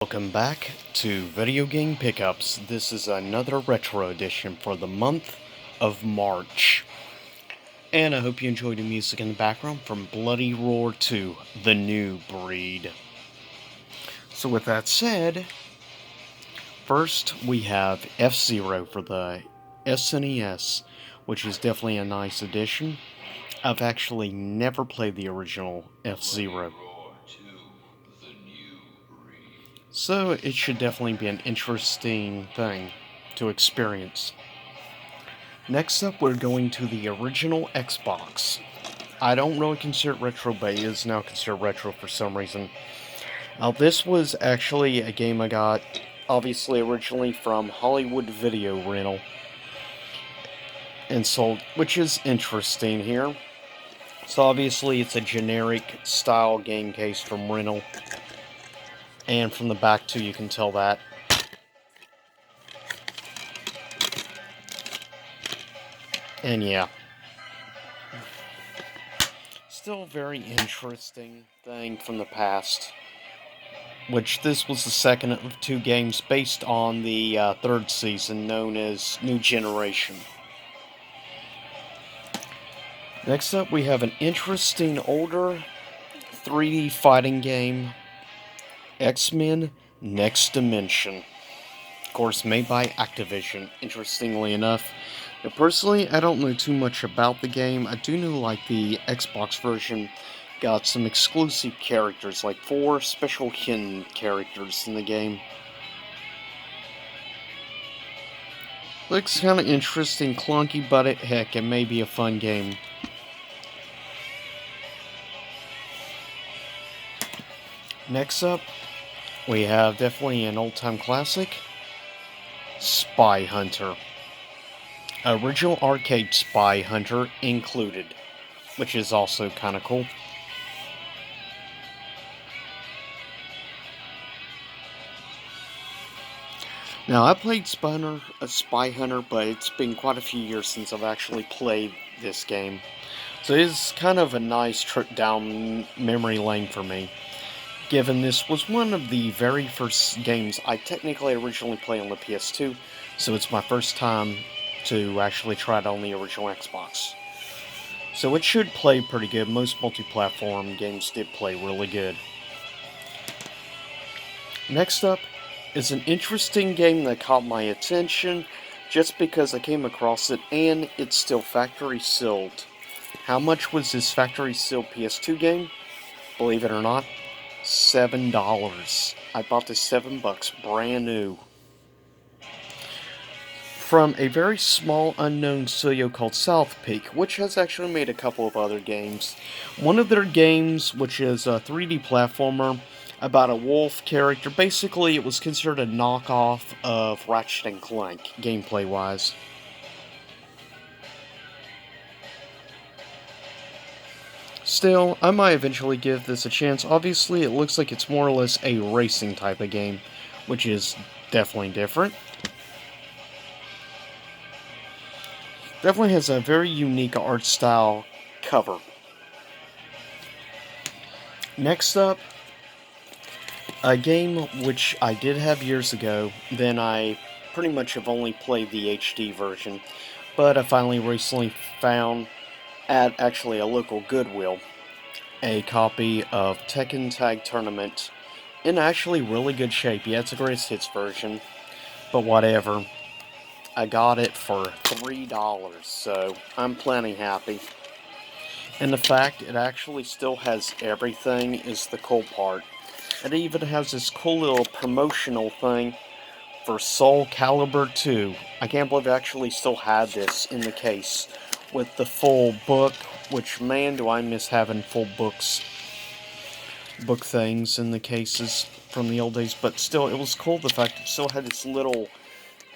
Welcome back to Video Game Pickups. This is another retro edition for the month of March. And I hope you enjoyed the music in the background from Bloody Roar to The New Breed. So with that said, first we have F-Zero for the SNES, which is definitely a nice addition. I've actually never played the original F-Zero, so it should definitely be an interesting thing to experience. Next up, we're going to the original Xbox. I don't really consider it retro, but it is now considered retro for some reason. Now, this was actually a game I got, obviously originally from Hollywood Video Rental, and sold, which is interesting here. So obviously it's a generic style game case from Rental, and from the back too you can tell that. And yeah, still a very interesting thing from the past. Which this was the second of two games based on the third season, known as New Generation. Next up, we have an interesting older 3D fighting game, XMen Next Dimension. Of course, made by Activision, interestingly enough. Now, personally, I don't know too much about the game. I do know, like, the Xbox version got some exclusive characters, like 4 special hidden characters in the game. Looks kind of interesting, clunky, but heck, it may be a fun game. Next up, we have definitely an old-time classic, Spy Hunter. Original arcade Spy Hunter included, which is also kind of cool. Now, I played Spy Hunter, but it's been quite a few years since I've actually played this game. So it is kind of a nice trip down memory lane for me, given this was one of the very first games I technically originally played on the PS2, so it's my first time to actually try it on the original Xbox. So it should play pretty good. Most multi-platform games did play really good. Next up is an interesting game that caught my attention just because I came across it and it's still factory sealed. How much was this factory sealed PS2 game? Believe it or not, $7. I bought this $7 brand new. From a very small unknown studio called South Peak, which has actually made a couple of other games. One of their games, which is a 3D platformer about a wolf character, basically it was considered a knockoff of Ratchet & Clank, gameplay-wise. Still, I might eventually give this a chance. Obviously, it looks like it's more or less a racing type of game, which is definitely different. Definitely has a very unique art style cover. Next up, a game which I did have years ago, then I pretty much have only played the HD version, but I finally recently found at actually a local Goodwill a copy of Tekken Tag Tournament in actually really good shape. Yeah, it's a greatest hits version, but whatever. I got it for $3, so I'm plenty happy. And the fact it actually still has everything is the cool part. It even has this cool little promotional thing for Soul Calibur 2. I can't believe I actually still had this in the case with the full book, which, man, do I miss having full book things in the cases from the old days. But still, it was cool the fact it still had this little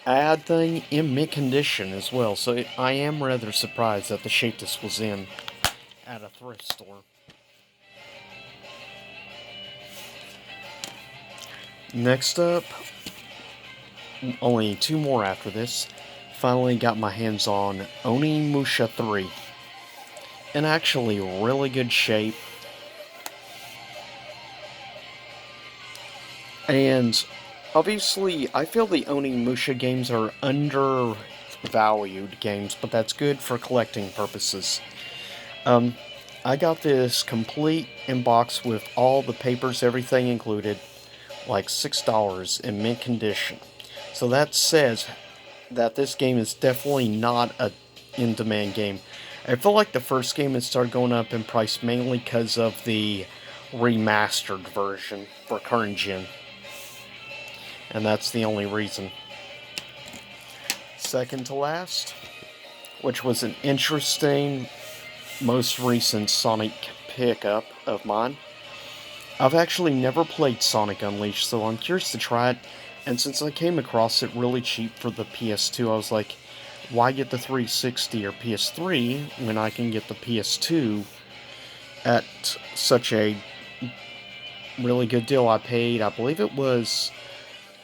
ad thing in mint condition as well, so I am rather surprised at the shape this was in at a thrift store. Next up, only 2 more after this, finally got my hands on Oni Musha 3. In actually really good shape. And obviously, I feel the Oni Musha games are undervalued games, but that's good for collecting purposes. Um, I got this complete inbox with all the papers, everything included, like $6 in mint condition. So that says that this game is definitely not a in-demand game. I feel like the first game it started going up in price mainly because of the remastered version for current gen. And that's the only reason. Second to last, which was an interesting, most recent Sonic pickup of mine. I've actually never played Sonic Unleashed, so I'm curious to try it. And since I came across it really cheap for the PS2, I was like, why get the 360 or PS3 when I can get the PS2 at such a really good deal? I paid, I believe it was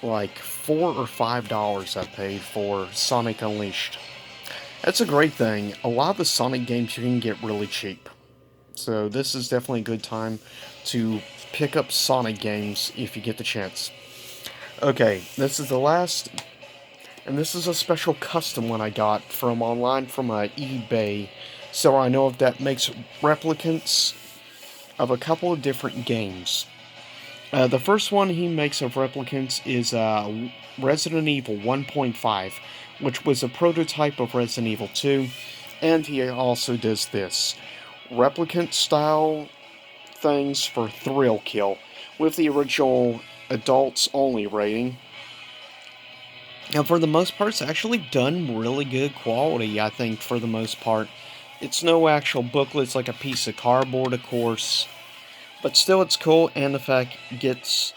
like $4 or $5 I paid for Sonic Unleashed. That's a great thing. A lot of the Sonic games you can get really cheap. So this is definitely a good time to pick up Sonic games if you get the chance. Okay, this is the last, and this is a special custom one I got from online from eBay. So I know of that makes replicants of a couple of different games. The first one he makes of replicants is Resident Evil 1.5, which was a prototype of Resident Evil 2, and he also does this. Replicant style things for Thrill Kill, with the original adults only rating. Now, for the most part, it's actually done really good quality, I think, for the most part. It's no actual booklet, it's like a piece of cardboard, of course. But still, it's cool, and the fact it gets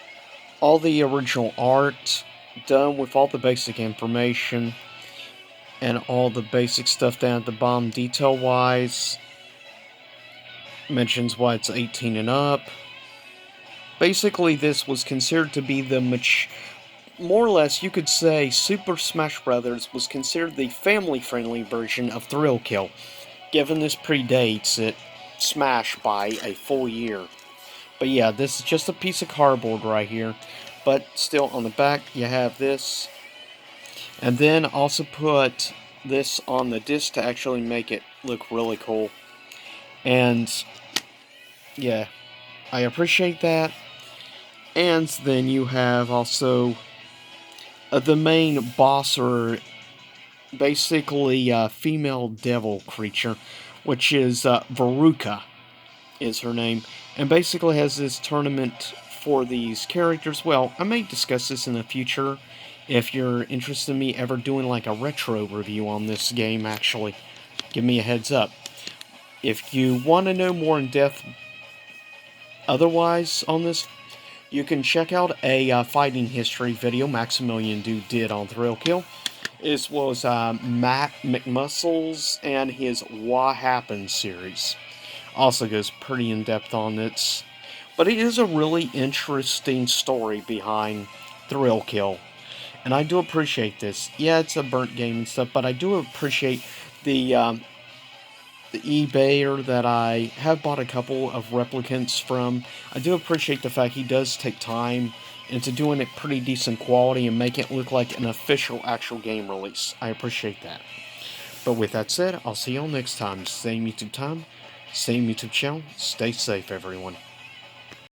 all the original art done with all the basic information and all the basic stuff down at the bottom, detail-wise. Mentions why it's 18 and up. Basically, this was considered to be the more or less, you could say Super Smash Bros. Was considered the family-friendly version of Thrill Kill, given this predates it Smash by a full year. But yeah, this is just a piece of cardboard right here. But still, on the back, you have this. And then also put this on the disc to actually make it look really cool. And yeah, I appreciate that. And then you have also the main boss, or basically a female devil creature, which is Veruca is her name, and basically has this tournament for these characters. Well, I may discuss this in the future if you're interested in me ever doing like a retro review on this game. Actually, give me a heads up. If you want to know more in depth otherwise on this, you can check out a fighting history video Maximilian Dude did on Thrill Kill, as well as Matt McMuscles and his What Happened series. Also goes pretty in depth on it, but it is a really interesting story behind Thrill Kill, and I do appreciate this. Yeah, it's a burnt game and stuff, but I do appreciate the eBayer that I have bought a couple of replicants from. I do appreciate the fact he does take time into doing it pretty decent quality and make it look like an official actual game release. I appreciate that. But with that said, I'll see y'all next time. Same YouTube time, same YouTube channel. Stay safe, everyone.